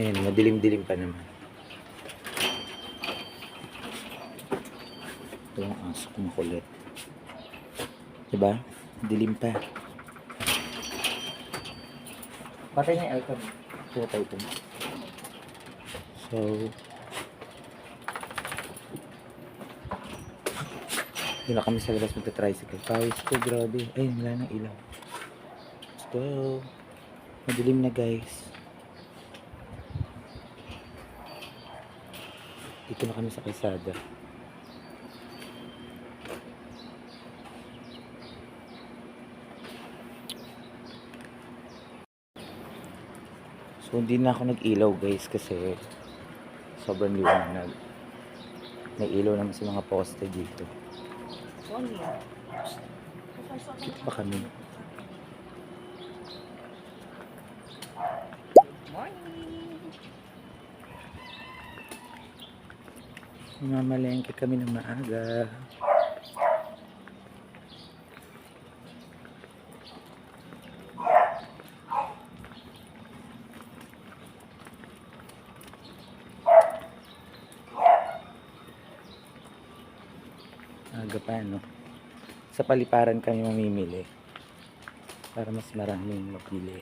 Ayan, madilim-dilim pa naman. Ito yung aso kong makulit. Diba? Dilim pa. Patay na yung aircon. Patay ito. So, yun na kami sa labas magta-tricycle. Pawis ko, grabe. Ay, wala nang ilaw. Let's go. Madilim na, guys. Dito na kami sa kalsada. So, hindi na ako nag-ilaw, guys, kasi sobrang liwanag. May ilaw naman sa mga poste dito. Dito pa kami. Mamalengke kami ng maaga. Aga pa, no? Sa paliparan kami mamimili para mas maraming mapili.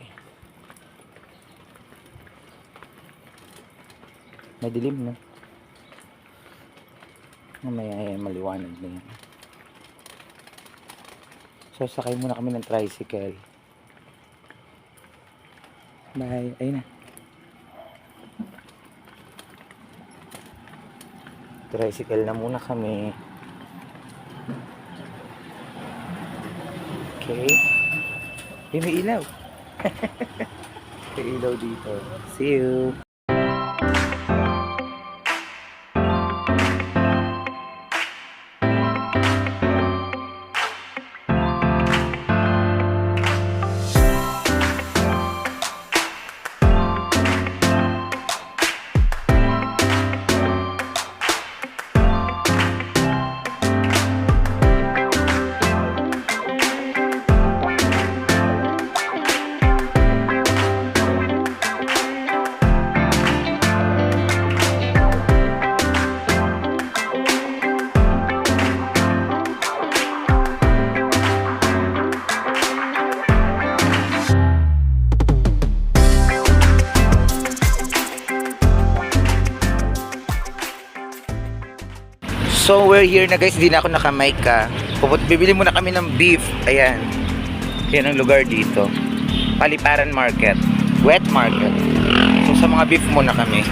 Madilim, no? Mamaya maliwanag na yan. So, sakay muna kami ng tricycle. Bye. Ayun na. Tricycle na muna kami. Okay. May ilaw. May ilaw dito. See you. So, we're here na, guys. Hindi na ako nakamay ka. Bibili muna kami ng beef. Ayan. Yan ang lugar dito. Paliparan Market. Wet Market. So, sa mga beef muna kami.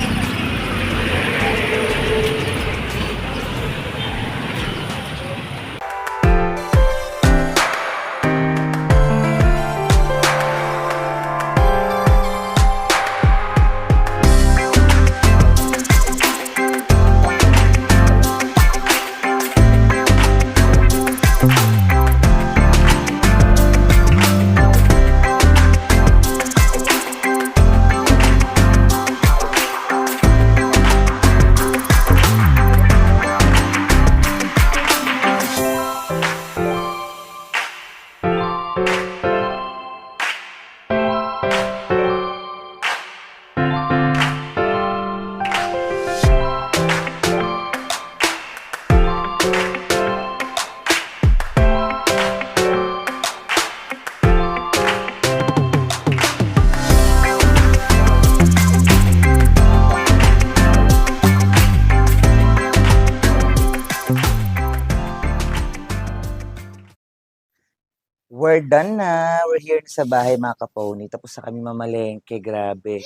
We're done na. We're here sa bahay, mga kapony. Tapos na kami mamalengke. Grabe.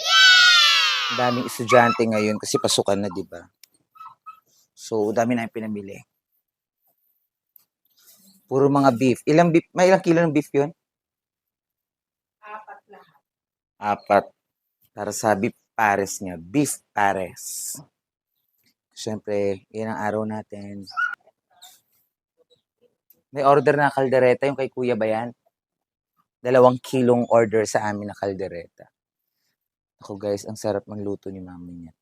Ang daming estudyante ngayon kasi pasukan na, di ba? So, dami na yung pinamili. Puro mga beef. Ilang beef? May ilang kilo ng beef yun? 4 lahat. 4. Para sa beef pares niya. Beef pares. Siyempre, yan ang araw natin. May order na kaldereta. Yung kay Kuya ba yan? 2 kilong order sa amin na kaldereta. Ako, guys, ang sarap ng luto ni mama niya.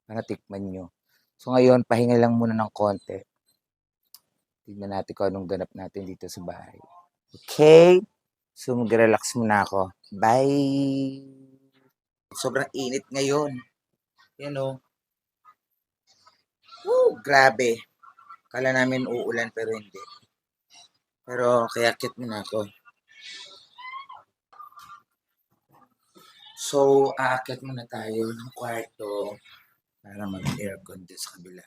Para tikman nyo. So ngayon, pahinga lang muna ng konti. Tignan natin kung anong ganap natin dito sa bahay. Okay? So mag-relax muna ako. Bye! Sobrang init ngayon. Yan o. Grabe. Kala namin uulan pero hindi. Pero kaya kit muna ako. So, aakyat muna tayo ng kwarto para mag-aircon din sa kabila.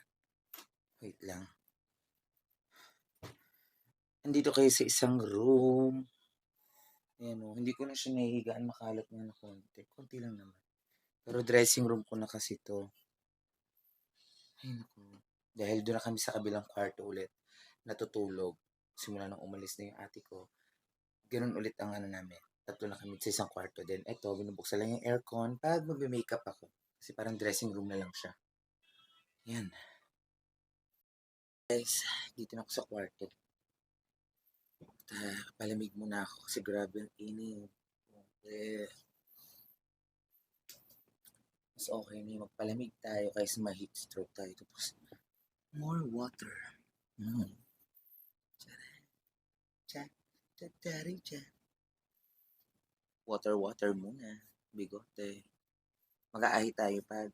Wait lang. Nandito kayo sa isang room. Ayan o, hindi ko na siya nahihigaan, makalat nga na konti. Konti lang naman. Pero dressing room ko na kasi to. Ay naku. Dahil doon na kami sa kabilang kwarto ulit natutulog. Simula nang umalis na yung ate ko. Ganun ulit ang ano namin. Tatlo na kami sa isang kwarto din. Eto, binubuksan lang yung aircon pag magbe-makeup ako. Kasi parang dressing room na lang siya. Yan. Guys, dito na ako sa kwarto. Palamig muna ako kasi grabe ang init. Mas okay na magpalamig tayo kaysa ma-heat stroke tayo. Tapos, more water. Water muna. Bigote. Mag-aahi tayo pag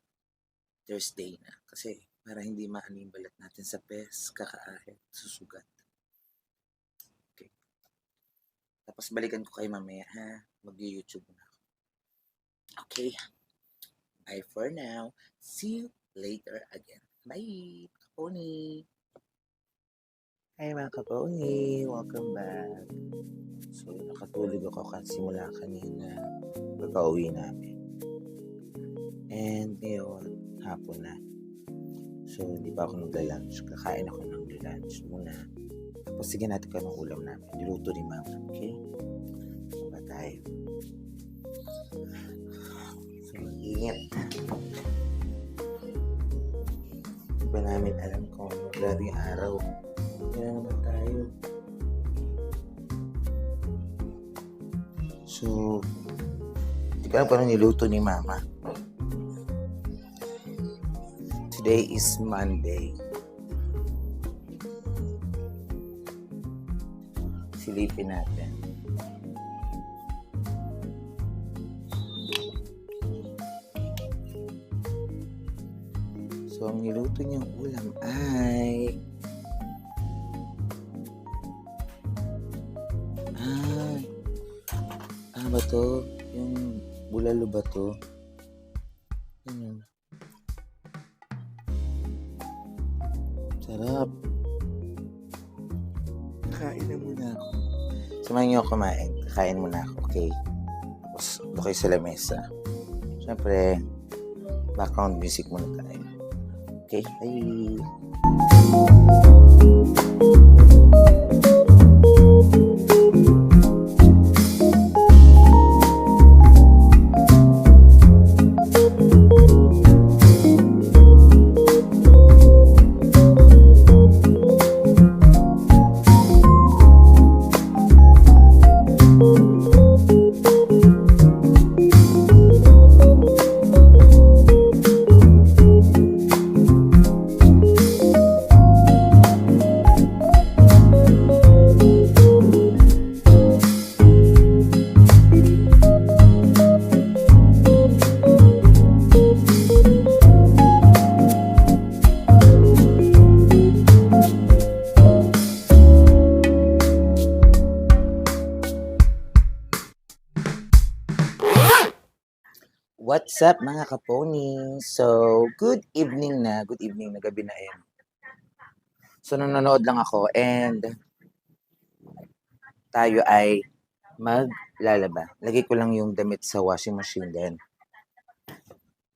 Thursday na. Kasi, para hindi maano yung balat natin sa pes, kakaahit, susugat. Okay. Tapos, balikan ko kayo mamaya, ha? Mag-YouTube na ako. Okay. Bye for now. See you later again. Bye, Kaponi. Hi mga Kaponi. Welcome back. So, nakatulog ako simula kanina. Pagka-uwi namin. And ngayon, hapon na. So, hindi pa ako nagla-lunch. Kakain ako ng lunch muna. Tapos, sige natin ka ng ulam namin. Niluto ni Mama. Okay? Ba tayo? So, mag-ingat. Hindi ba namin alam kung grabe yung araw. Kaya naman tayo. So, hindi ko alam paano niluto ni Mama. Today is Monday. Silipin natin. So, ang niluto niyang ulam ay ano ba to? Yung bulalo ba to? Ano? Sarap. Kakain na muna ako. Samahan niyo ako kumain. Kakain muna ako, okay? Tapos, doon kayo sa lamesa. Siyempre, background music muna tayo. Okay, bye! What's up mga kaponi? So, good evening na gabi na yan. So, nanonood lang ako and tayo ay maglalaba. Lagay ko lang yung damit sa washing machine din.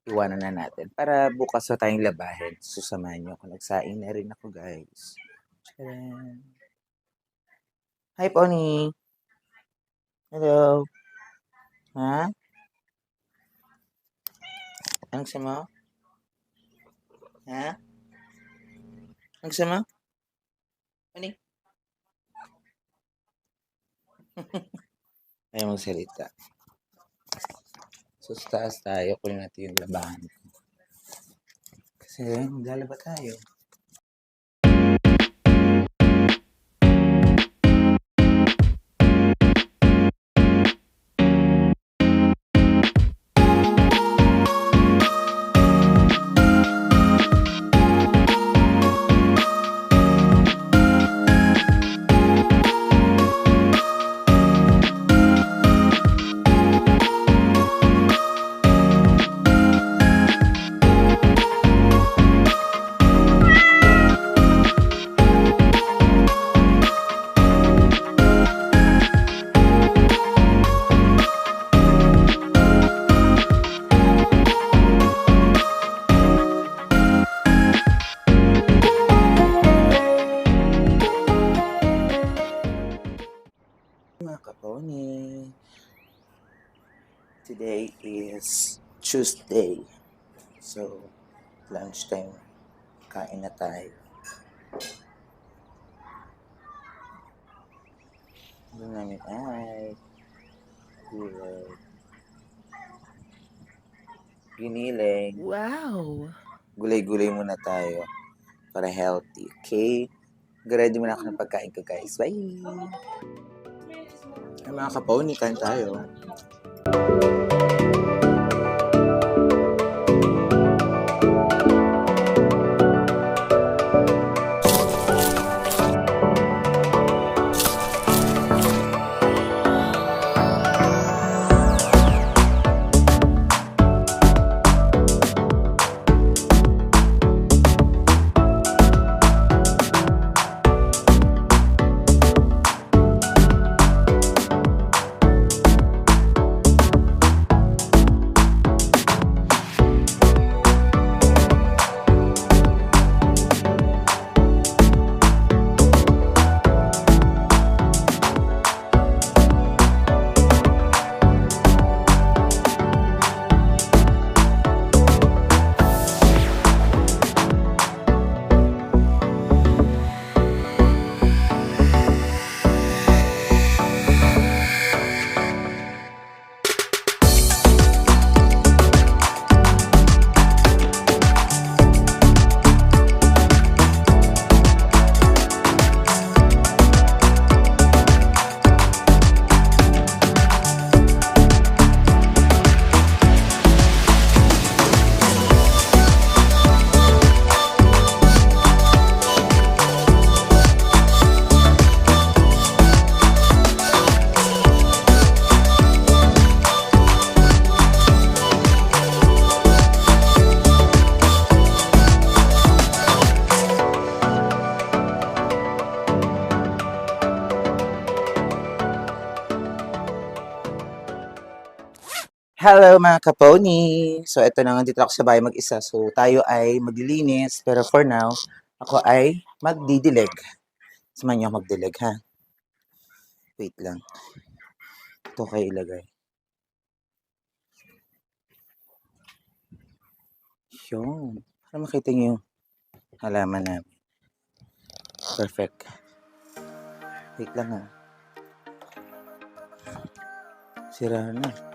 Iwanan na natin para bukas na tayong labahin. Susamahan nyo ako. Nagsaing na rin ako guys. Tcharam! Hi Pony! Hello! Ha? Ang sama? Ha? Ang sama? Ano? Ayaw mong salita. So, sa taas tayo. Kunin natin yung labahan. Kasi, maglalaba tayo. Today is Tuesday. So, lunchtime. Kain na tayo. Ano namin ay gulay. Giniling. Wow! Gulay-gulay muna tayo para healthy. Okay? Ready muna ako ng pagkain ko, guys. Bye! Ay, mga kapawni, kain tayo. Hello mga kaponi! So, ito na nga dito ako sa bahay mag-isa. So, tayo ay maglilinis. Pero for now, ako ay magdidilig. Samahan niyo ako magdilig, ha? Wait lang. Ito kayo ilagay. Yun. Para makita niyo yung halaman namin. Perfect. Wait lang, ha? Sira na.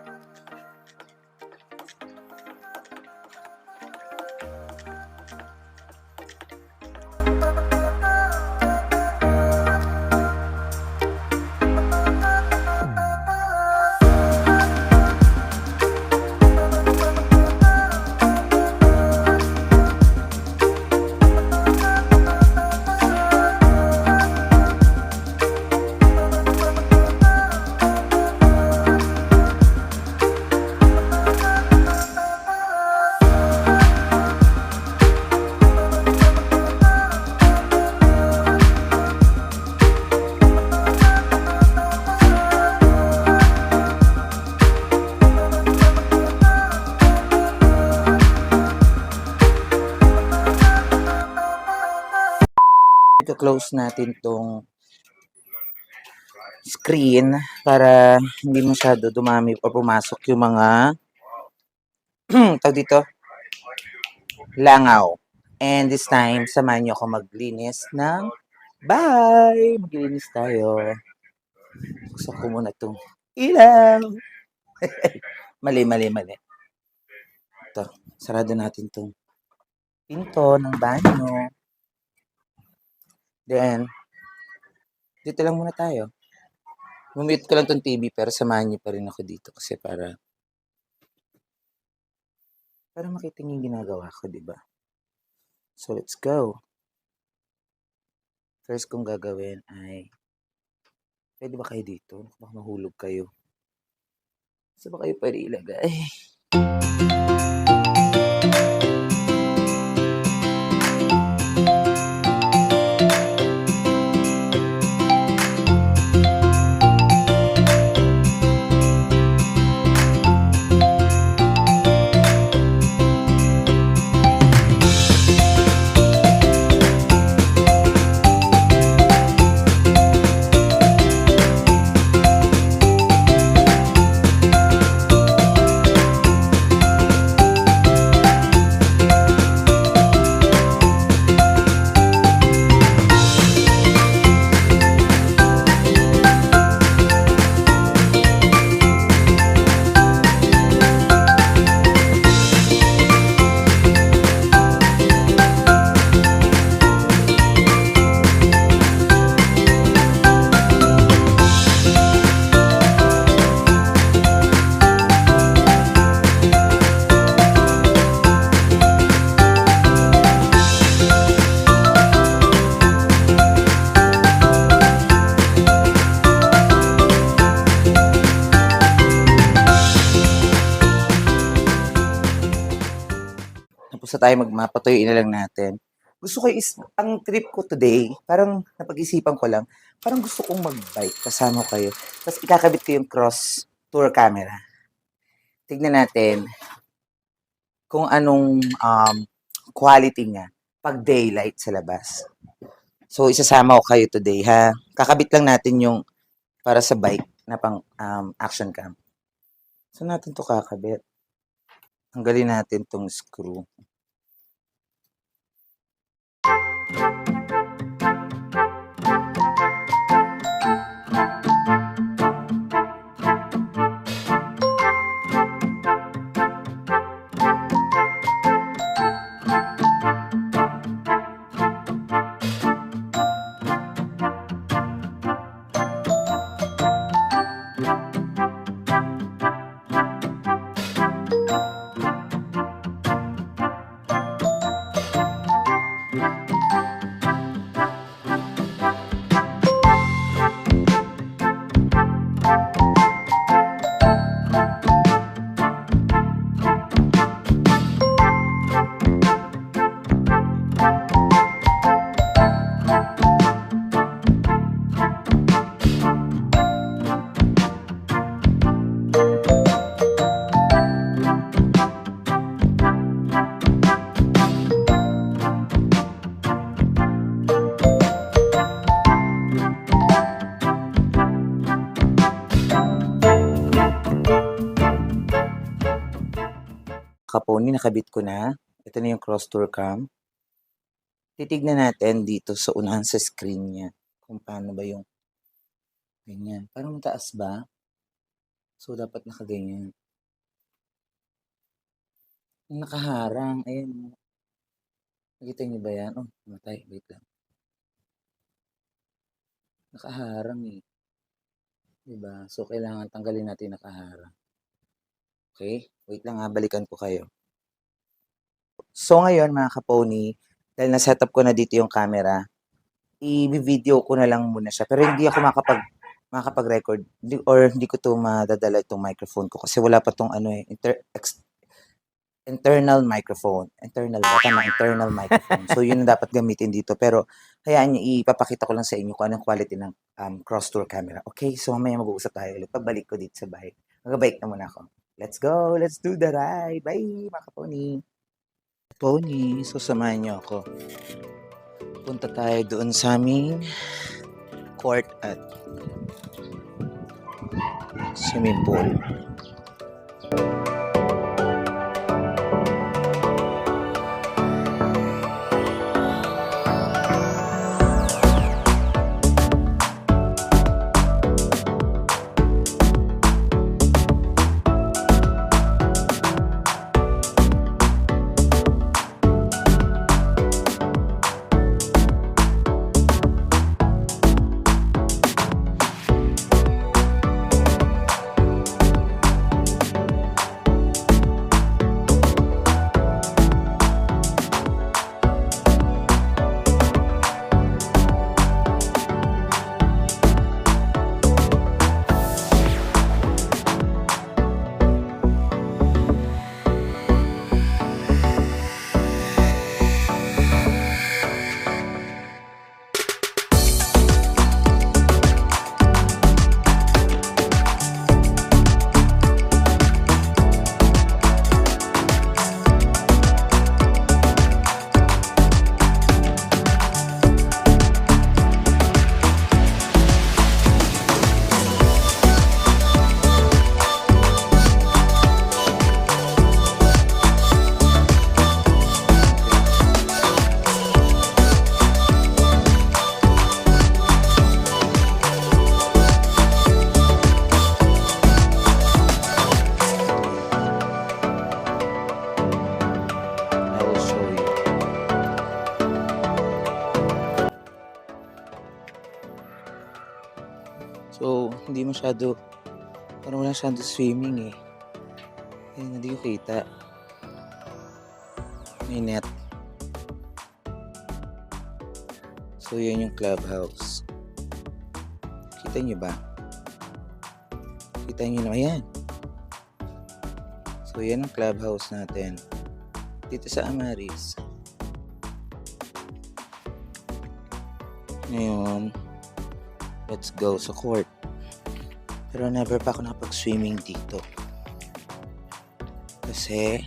Ika-close natin tong screen para hindi masyado dumami o pumasok yung mga tawag dito, langaw. And this time, samahan niyo ako maglinis ng bye! Maglinis tayo. Buksan ko muna itong ilaw. Mali. Ito, sarado natin itong pinto ng banyo. Then, dito lang muna tayo. Mumute ko lang tong TV pero samahan niyo pa rin ako dito kasi para makita niyo yung ginagawa ko, di ba? So, let's go. First kong gagawin ay pwede ba kayo dito? Baka mahulog kayo. Saan ba kayo pwede ilagay? Tapos na tayo magmapa, tuyuin na lang natin. Gusto ko ang trip ko today, parang napag-isipan ko lang, parang gusto kong mag-bike kasama ko kayo. Tapos ikakabit ko yung cross tour camera. Tignan natin kung anong quality niya pag daylight sa labas. So, isasama ko kayo today, ha? Kakabit lang natin yung para sa bike na pang action cam. So, natin to kakabit. Tanggalin natin tong screw. Kaponi, nakabit ko na. Ito na yung cross tour cam. Titignan natin dito sa unahan sa screen niya kung paano ba yung ganyan. Parang mataas ba? So, dapat nakaganyan. Nakaharang. Ayan. Nakita niyo ba yan? Oh, matay. Wait lang. Nakaharang eh. Diba? So, kailangan tanggalin natin nakaharang. Okay? Wait lang ha. Balikan ko kayo. So, ngayon mga kaponi, dahil na-setup ko na dito yung camera, i-video ko na lang muna siya. Pero hindi ako makakapag-record or hindi ko to madadala itong microphone ko kasi wala pa tong ano eh, internal microphone. Internal microphone. So, yun ang dapat gamitin dito. Pero, hayaan niyo, ipapakita ko lang sa inyo kung anong quality ng cross tour camera. Okay? So, mamaya mag-uusap tayo ulit. Pagbalik ko dito sa bahay. Mag-bike na muna ako. Let's go! Let's do the ride! Bye, mga kaponi! Pony, so samahan niyo ako. Punta tayo doon sa aming court at swimming pool. So, hindi masyado, parang wala masyado swimming eh. Ayun, hindi ko kita. May net. So, yun yung clubhouse. Kita nyo ba? Kita nyo na, ayan. So, yan ang clubhouse natin. dito sa Amaris. Ngayon, let's go sa court. Pero never pa ako nakapag-swimming dito. Kasi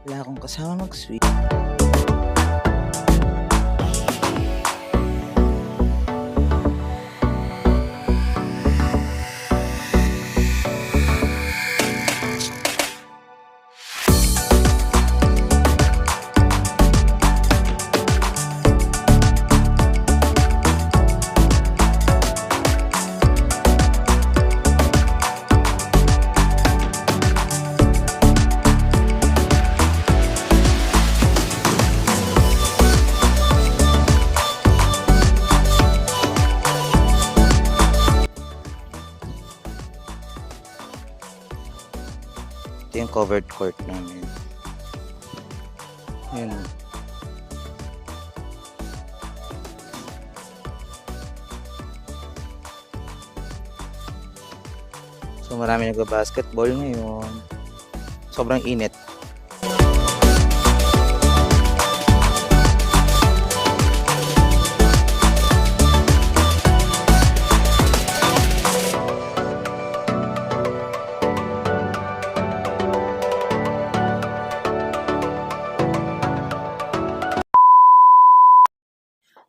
wala akong kasama mag-swim. Ito yung covered court namin. Ayan. So marami nagba-basketball ngayon. Sobrang init.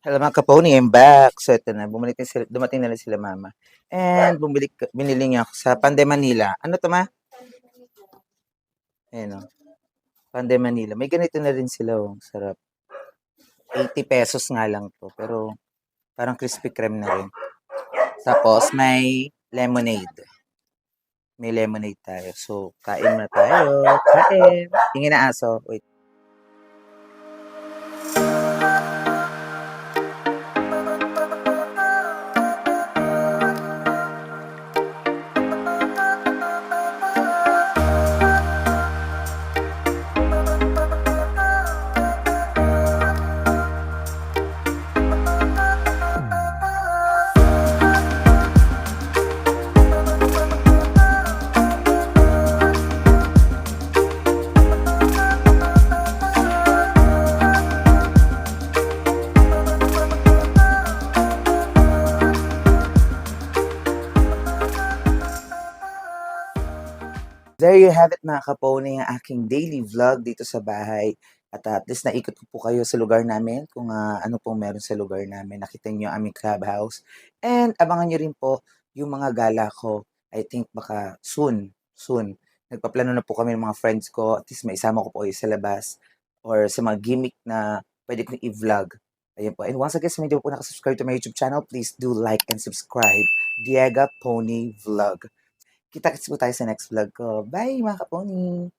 Hello mga kaponi, I'm back. So ito na, dumating na rin sila mama. And binili niya ako sa Pande Manila. Ano to ma? Ayan o. Pande Manila. May ganito na rin sila oh. Sarap. 80 pesos nga lang to. Pero parang Krispy Kreme na rin. Tapos may lemonade. May lemonade tayo. So kain na tayo. Kain. Tingin na aso. Wait. There you have it mga kaponi, ang aking daily vlog dito sa bahay. At least naikot ko po kayo sa lugar namin kung ano pong meron sa lugar namin. Nakita niyo ang aming clubhouse. And abangan niyo rin po yung mga gala ko. I think baka soon. Nagpaplano na po kami ng mga friends ko. At least maisama ko po kayo sa labas or sa mga gimmick na pwede kong i-vlog. Ayan po. And once again, sa mga hindi po nakasubscribe to my YouTube channel, please do like and subscribe. Diega Pony Vlog. Kita-kits po tayo sa next vlog ko. Bye mga kaponi!